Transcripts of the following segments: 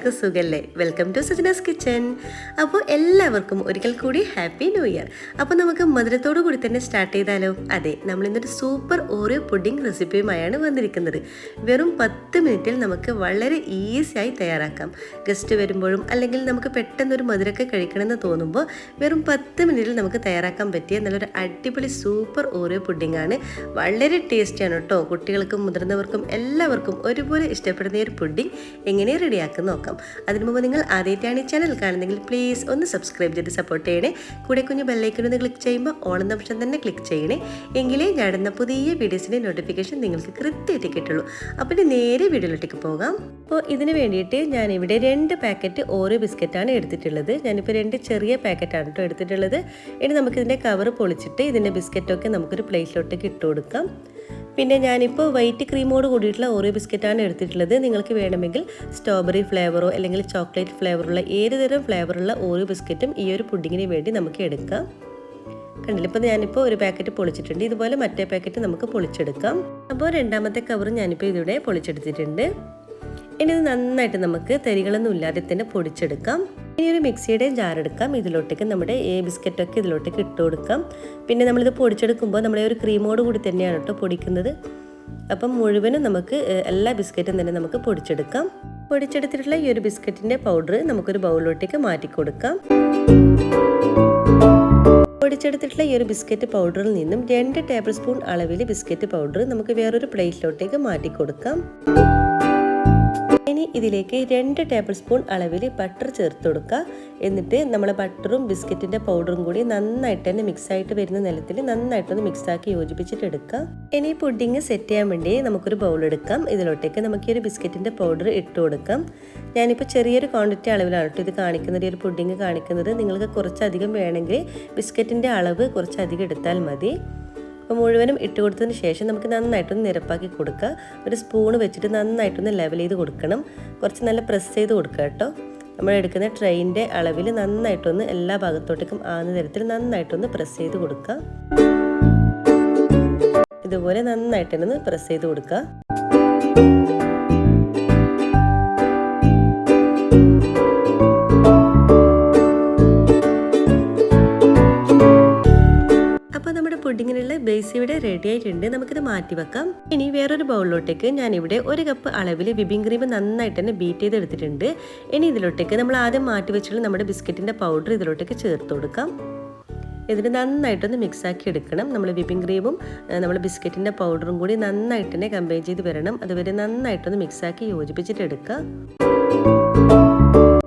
എല്ലാവർക്കും സുഖല്ലേ? Welcome to Sajina's kitchen. അപ്പോൾ എല്ലാവർക്കും ഒരിക്കൽ കൂടി ഹാപ്പി ന്യൂ ഇയർ. അപ്പോൾ നമുക്ക് മധുരത്തോടു കൂടി തന്നെ സ്റ്റാർട്ട് ചെയ്താലോ? അതെ, നമ്മളിന്നൊരു സൂപ്പർ ഓറിയോ പുഡിംഗ് റെസിപ്പിയുമായാണ് വന്നിരിക്കുന്നത്. വെറും 10 മിനിറ്റിൽ നമുക്ക് വളരെ ഈസിയായി തയ്യാറാക്കാം. ഗസ്റ്റ് വരുമ്പോഴും അല്ലെങ്കിൽ നമുക്ക് പെട്ടെന്നൊരു മധുരമൊക്കെ കഴിക്കണമെന്ന് തോന്നുമ്പോൾ വെറും 10 മിനിറ്റിൽ നമുക്ക് തയ്യാറാക്കാൻ പറ്റിയ നല്ലൊരു അടിപൊളി സൂപ്പർ ഓറിയോ പുഡിംഗ് ആണ്. വളരെ ടേസ്റ്റിയാണ് കേട്ടോ. കുട്ടികൾക്കും മുതിർന്നവർക്കും എല്ലാവർക്കും ഒരുപോലെ ഇഷ്ടപ്പെടുന്ന ഒരു പുഡിംഗ് എങ്ങനെ റെഡിയാക്കി നോക്കാം. അതിനു മുമ്പ് നിങ്ങൾ ആദ്യമായിട്ടാണ് ഈ ചാനൽ കാണുന്നെങ്കിൽ പ്ലീസ് ഒന്ന് സബ്സ്ക്രൈബ് ചെയ്ത് സപ്പോർട്ട് ചെയ്യണേ. കൂടെ കുഞ്ഞ് ബെല്ലൈക്കൺ ഒന്ന് ക്ലിക്ക് ചെയ്യുമ്പോൾ ഓൾ എന്ന ഓപ്ഷൻ തന്നെ ക്ലിക്ക് ചെയ്യണേ. എങ്കിലേ ഞാടുന്ന പുതിയ വീഡിയോസിൻ്റെ നോട്ടിഫിക്കേഷൻ നിങ്ങൾക്ക് കൃത്യമായിട്ട് കിട്ടുള്ളൂ. അപ്പോൾ ഇനി നേരെ വീഡിയോയിലോട്ടേക്ക് പോകാം. അപ്പോൾ ഇതിന് വേണ്ടിയിട്ട് ഞാനിവിടെ 2 പാക്കറ്റ് ഓരോ ബിസ്ക്കറ്റാണ് എടുത്തിട്ടുള്ളത്. ഞാനിപ്പോൾ 2 ചെറിയ പാക്കറ്റാണ് കേട്ടോ എടുത്തിട്ടുള്ളത്. ഇനി നമുക്കിതിൻ്റെ കവർ പൊളിച്ചിട്ട് ഇതിൻ്റെ ബിസ്ക്കറ്റൊക്കെ നമുക്കൊരു പ്ലേറ്റിലോട്ടേക്ക് ഇട്ട് കൊടുക്കാം. പിന്നെ ഞാനിപ്പോൾ വൈറ്റ് ക്രീമോട് കൂടിയിട്ടുള്ള ഓറിയോ ബിസ്ക്കറ്റാണ് എടുത്തിട്ടുള്ളത്. നിങ്ങൾക്ക് വേണമെങ്കിൽ സ്ട്രോബെറി ഫ്ലേവറോ അല്ലെങ്കിൽ ചോക്ലേറ്റ് ഫ്ലേവറുള്ള ഏത് തരം ഫ്ലേവറുള്ള ഓറിയോ ബിസ്ക്കറ്റും ഈ ഒരു പുഡിങ്ങിന് വേണ്ടി നമുക്ക് എടുക്കാം. കണ്ടില്ല, ഇപ്പോൾ ഞാനിപ്പോൾ ഒരു പാക്കറ്റ് പൊളിച്ചിട്ടുണ്ട്. ഇതുപോലെ മറ്റേ പാക്കറ്റ് നമുക്ക് പൊളിച്ചെടുക്കാം. അപ്പോൾ രണ്ടാമത്തെ കവർ ഞാനിപ്പോൾ ഇതിവിടെ പൊളിച്ചെടുത്തിട്ടുണ്ട്. ഇനി ഇത് നന്നായിട്ട് നമുക്ക് തരികളൊന്നും ഇല്ലാതെ തന്നെ പൊടിച്ചെടുക്കാം. ഇനി ഒരു മിക്സിയുടെ ജാർ എടുക്കാം. ഇതിലോട്ടേക്ക് നമ്മുടെ ബിസ്ക്കറ്റൊക്കെ ഇതിലോട്ടേക്ക് ഇട്ട് കൊടുക്കാം. പിന്നെ നമ്മളിത് പൊടിച്ചെടുക്കുമ്പോൾ നമ്മളെ ഒരു ക്രീമോട് കൂടി തന്നെയാണ് കേട്ടോ പൊടിക്കുന്നത്. അപ്പം മുഴുവനും നമുക്ക് എല്ലാ ബിസ്ക്കറ്റും തന്നെ നമുക്ക് പൊടിച്ചെടുക്കാം. പൊടിച്ചെടുത്തിട്ടുള്ള ഈ ഒരു ബിസ്ക്കറ്റിൻ്റെ പൗഡർ നമുക്കൊരു ബൗളിലോട്ടേക്ക് മാറ്റി കൊടുക്കാം. പൊടിച്ചെടുത്തിട്ടുള്ള ഈ ഒരു ബിസ്ക്കറ്റ് പൗഡറിൽ നിന്നും 2 ടേബിൾ സ്പൂൺ അളവിൽ ബിസ്ക്കറ്റ് പൗഡർ നമുക്ക് വേറൊരു പ്ലേറ്റിലോട്ടേക്ക് മാറ്റി കൊടുക്കാം. ഇനി ഇതിലേക്ക് 2 ടേബിൾ സ്പൂൺ അളവിൽ ബട്ടർ ചേർത്ത് കൊടുക്കുക. എന്നിട്ട് നമ്മൾ ബട്ടറും ബിസ്ക്കറ്റിൻ്റെ പൗഡറും കൂടി നന്നായിട്ട് തന്നെ മിക്സായിട്ട് വരുന്ന നിലത്തിൽ നന്നായിട്ടൊന്ന് മിക്സാക്കി യോജിപ്പിച്ചിട്ട് എടുക്കുക. ഇനി പുഡിങ് സെറ്റ് ചെയ്യാൻ വേണ്ടി നമുക്കൊരു ബൗൾ എടുക്കാം. ഇതിലോട്ടേക്ക് നമുക്ക് ഈ ഒരു ബിസ്ക്കറ്റിൻ്റെ പൗഡർ ഇട്ട് കൊടുക്കാം. ഞാനിപ്പോൾ ചെറിയൊരു ക്വാണ്ടിറ്റി അളവിലാണ് കേട്ടോ ഇത് കാണിക്കുന്നത്, ഈ ഒരു പുഡിങ് കാണിക്കുന്നത്. നിങ്ങൾക്ക് കുറച്ചധികം വേണമെങ്കിൽ ബിസ്ക്കറ്റിൻ്റെ അളവ് കുറച്ചധികം എടുത്താൽ മതി. അപ്പോൾ മുഴുവനും ഇട്ട് കൊടുത്തതിന് ശേഷം നമുക്ക് നന്നായിട്ടൊന്ന് നിരപ്പാക്കി കൊടുക്കുക. ഒരു സ്പൂൺ വെച്ചിട്ട് നന്നായിട്ടൊന്ന് ലെവൽ ചെയ്ത് കൊടുക്കണം. കുറച്ച് നല്ല പ്രസ് ചെയ്ത് കൊടുക്കുക കേട്ടോ. നമ്മൾ എടുക്കുന്ന ട്രെയിൻ്റെ അളവിൽ നന്നായിട്ടൊന്ന് എല്ലാ ഭാഗത്തോട്ടേക്കും ആകുന്ന തരത്തിൽ നന്നായിട്ടൊന്ന് പ്രസ് ചെയ്ത് കൊടുക്കുക. ഇതുപോലെ നന്നായിട്ടൊന്ന് പ്രസ് ചെയ്ത് കൊടുക്കുക. പുഡിങ്ങിനുള്ള ബേസ് ഇവിടെ റെഡി ആയിട്ടുണ്ട്. നമുക്കിത് മാറ്റി വെക്കാം. ഇനി വേറൊരു ബൗളിലോട്ടേക്ക് ഞാനിവിടെ 1 കപ്പ് അളവിൽ വിപ്പിംഗ് ക്രീം നന്നായിട്ട് തന്നെ ബീറ്റ് ചെയ്തെടുത്തിട്ടുണ്ട്. ഇനി ഇതിലോട്ടേക്ക് നമ്മൾ ആദ്യം മാറ്റി വെച്ചുള്ള നമ്മുടെ ബിസ്ക്കറ്റിൻ്റെ പൗഡർ ഇതിലോട്ടേക്ക് ചേർത്ത് കൊടുക്കാം. ഇതിന് നന്നായിട്ടൊന്ന് മിക്സാക്കി എടുക്കണം. നമ്മൾ വിപ്പിംഗ് ക്രീമും നമ്മൾ ബിസ്ക്കറ്റിൻ്റെ പൗഡറും കൂടി നന്നായിട്ട് തന്നെ കമ്പൈൻ ചെയ്ത് വരണം. അതുവരെ നന്നായിട്ടൊന്ന് മിക്സാക്കി യോജിപ്പിച്ചിട്ട് എടുക്കുക.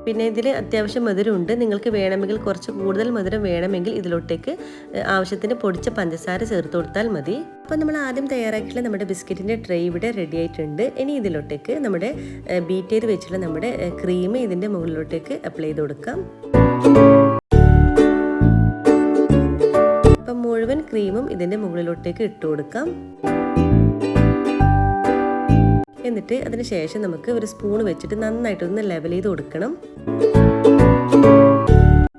പിന്നെ ഇതിൽ അത്യാവശ്യം മധുരമുണ്ട്. നിങ്ങൾക്ക് വേണമെങ്കിൽ കുറച്ച് കൂടുതൽ മധുരം വേണമെങ്കിൽ ഇതിലോട്ടേക്ക് ആവശ്യത്തിന് പൊടിച്ച പഞ്ചസാര ചേർത്ത് കൊടുത്താൽ മതി. അപ്പോൾ നമ്മൾ ആദ്യം തയ്യാറാക്കിയിട്ടുള്ള നമ്മുടെ ബിസ്ക്കറ്റിൻ്റെ ട്രേ ഇവിടെ റെഡി ആയിട്ടുണ്ട്. ഇനി ഇതിലോട്ടേക്ക് നമ്മുടെ ബീറ്റ് ചെയ്ത് വെച്ചിട്ടുള്ള നമ്മുടെ ക്രീം ഇതിൻ്റെ മുകളിലോട്ടേക്ക് അപ്ലൈ ചെയ്ത് കൊടുക്കാം. അപ്പം മുഴുവൻ ക്രീമും ഇതിൻ്റെ മുകളിലോട്ടേക്ക് ഇട്ട് കൊടുക്കാം. എന്നിട്ട് അതിന് ശേഷം നമുക്ക് ഒരു സ്പൂൺ വെച്ചിട്ട് നന്നായിട്ടൊന്ന് ലെവൽ ചെയ്ത് കൊടുക്കണം.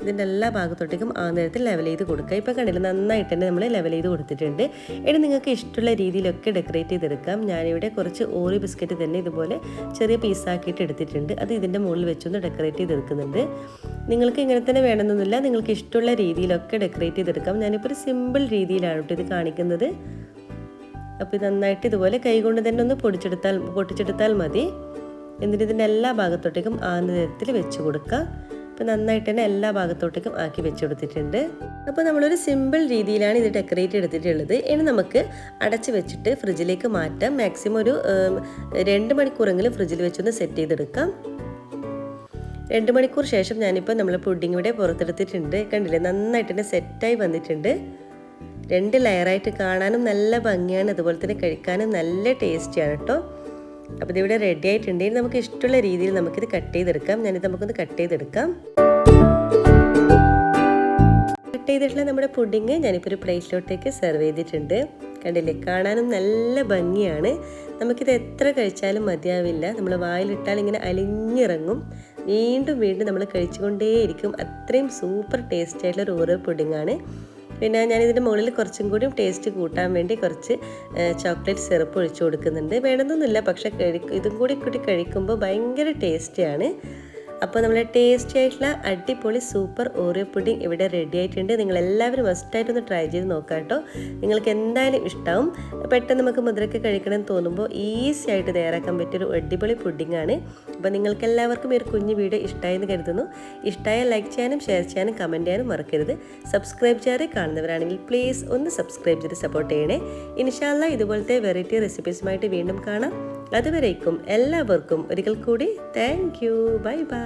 ഇതിൻ്റെ എല്ലാ ഭാഗത്തോട്ടേക്കും ആ നേരത്തിൽ ലെവൽ ചെയ്ത് കൊടുക്കുക. ഇപ്പോൾ കണ്ടില്ല, നന്നായിട്ട് തന്നെ നമ്മൾ ലെവൽ ചെയ്ത് കൊടുത്തിട്ടുണ്ട്. ഇനി നിങ്ങൾക്ക് ഇഷ്ടമുള്ള രീതിയിലൊക്കെ ഡെക്കറേറ്റ് ചെയ്തെടുക്കാം. ഞാനിവിടെ കുറച്ച് ഓറിയോ ബിസ്ക്കറ്റ് തന്നെ ഇതുപോലെ ചെറിയ പീസാക്കിയിട്ട് എടുത്തിട്ടുണ്ട്. അത് ഇതിൻ്റെ മുകളിൽ വെച്ചൊന്ന് ഡെക്കറേറ്റ് ചെയ്തെടുക്കുന്നുണ്ട്. നിങ്ങൾക്ക് ഇങ്ങനെ തന്നെ വേണമെന്നൊന്നുമില്ല, നിങ്ങൾക്ക് ഇഷ്ടമുള്ള രീതിയിലൊക്കെ ഡെക്കറേറ്റ് ചെയ്തെടുക്കാം. ഞാനിപ്പോൾ ഒരു സിമ്പിൾ രീതിയിലാണ് കേട്ടോ ഇത് കാണിക്കുന്നത്. അപ്പോൾ ഇത് നന്നായിട്ട് ഇതുപോലെ കൈകൊണ്ട് തന്നെ ഒന്ന് പൊട്ടിച്ചെടുത്താൽ മതി. എന്നിട്ട് ഇതിൻ്റെ എല്ലാ ഭാഗത്തോട്ടേക്കും ആകുന്ന തരത്തിൽ വെച്ച് കൊടുക്കുക. അപ്പോൾ നന്നായിട്ട് തന്നെ എല്ലാ ഭാഗത്തോട്ടേക്കും ആക്കി വെച്ച് കൊടുത്തിട്ടുണ്ട്. അപ്പോൾ നമ്മളൊരു സിമ്പിൾ രീതിയിലാണ് ഇത് ഡെക്കറേറ്റ് എടുത്തിട്ടുള്ളത്. ഇനി നമുക്ക് അടച്ച് വെച്ചിട്ട് ഫ്രിഡ്ജിലേക്ക് മാറ്റാം. മാക്സിമം ഒരു 2 മണിക്കൂറെങ്കിലും ഫ്രിഡ്ജിൽ വെച്ചൊന്ന് സെറ്റ് ചെയ്തെടുക്കാം. 2 മണിക്കൂർ ശേഷം ഞാനിപ്പോൾ നമ്മൾ പുഡിംഗ് ഇവിടെ പുറത്തെടുത്തിട്ടുണ്ട്. കണ്ടില്ലേ, നന്നായിട്ട് തന്നെ സെറ്റായി വന്നിട്ടുണ്ട്. 2 ലെയറായിട്ട് കാണാനും നല്ല ഭംഗിയാണ്, അതുപോലെ തന്നെ കഴിക്കാനും നല്ല ടേസ്റ്റിയാണ് കേട്ടോ. അപ്പോൾ ഇതിവിടെ റെഡി ആയിട്ടുണ്ടെങ്കിൽ നമുക്ക് ഇഷ്ടമുള്ള രീതിയിൽ നമുക്കിത് കട്ട് ചെയ്തെടുക്കാം. ഞാനിത് നമുക്കൊന്ന് കട്ട് ചെയ്തെടുക്കാം. കട്ട് ചെയ്തിട്ടുള്ള നമ്മുടെ പുഡിങ് ഞാനിപ്പോൾ ഒരു പ്ലേറ്റിലോട്ടേക്ക് സെർവ് ചെയ്തിട്ടുണ്ട്. കണ്ടില്ലേ, കാണാനും നല്ല ഭംഗിയാണ്. നമുക്കിത് എത്ര കഴിച്ചാലും മതിയാവില്ല. നമ്മൾ വായിലിട്ടാൽ ഇങ്ങനെ അലിഞ്ഞിറങ്ങും. വീണ്ടും വീണ്ടും നമ്മൾ കഴിച്ചുകൊണ്ടേയിരിക്കും. അത്രയും സൂപ്പർ ടേസ്റ്റ് ആയിട്ടുള്ള ഒരു ഓറിയോ പുഡിങ്ങാണ്. പിന്നെ ഞാനിതിൻ്റെ മുകളിൽ കുറച്ചും കൂടി ടേസ്റ്റ് കൂട്ടാൻ വേണ്ടി കുറച്ച് ചോക്ലേറ്റ് സിറപ്പ് ഒഴിച്ചു കൊടുക്കുന്നുണ്ട്. വേണമെന്നൊന്നുമില്ല, പക്ഷേ ഇതും കൂടി കഴിക്കുമ്പോൾ ഭയങ്കര ടേസ്റ്റിയാണ്. അപ്പോൾ നമ്മുടെ ടേസ്റ്റി ആയിട്ടുള്ള അടിപൊളി സൂപ്പർ ഓറിയോ പുഡിംഗ് ഇവിടെ റെഡി ആയിട്ടുണ്ട്. നിങ്ങളെല്ലാവരും മസ്റ്റായിട്ടൊന്ന് ട്രൈ ചെയ്ത് നോക്കാം കേട്ടോ. നിങ്ങൾക്ക് എന്തായാലും ഇഷ്ടമാവും. പെട്ടെന്ന് നമുക്ക് മധുരമൊക്കെ കഴിക്കണമെന്ന് തോന്നുമ്പോൾ ഈസി ആയിട്ട് തയ്യാറാക്കാൻ പറ്റിയൊരു അടിപൊളി പുഡിംഗാണ്. അപ്പോൾ നിങ്ങൾക്ക് എല്ലാവർക്കും ഈ ഒരു കുഞ്ഞു വീഡിയോ ഇഷ്ടമായെന്ന് കരുതുന്നു. ഇഷ്ടമായാൽ ലൈക്ക് ചെയ്യാനും ഷെയർ ചെയ്യാനും കമൻറ്റ് ചെയ്യാനും മറക്കരുത്. സബ്സ്ക്രൈബ് ചെയ്യാതെ കാണുന്നവരാണെങ്കിൽ പ്ലീസ് ഒന്ന് സബ്സ്ക്രൈബ് ചെയ്ത് സപ്പോർട്ട് ചെയ്യണേ. ഇൻഷാ അല്ലാഹ് ഇതുപോലത്തെ വെറൈറ്റി റെസിപ്പീസുമായിട്ട് വീണ്ടും കാണാം. അതുവരേക്കും എല്ലാവർക്കും ഒരിക്കൽ കൂടി താങ്ക് യു. Bye bye.